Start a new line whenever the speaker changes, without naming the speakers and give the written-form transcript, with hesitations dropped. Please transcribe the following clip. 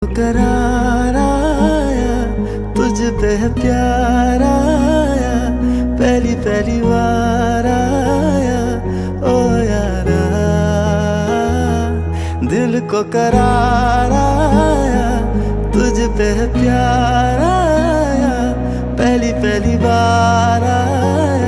करार आया, तुझ पे है प्यार आया, पहली पहली बार आया ओ यारा। दिल को करार आया, तुझ पे है प्यार आया, पहली पहली बार आया।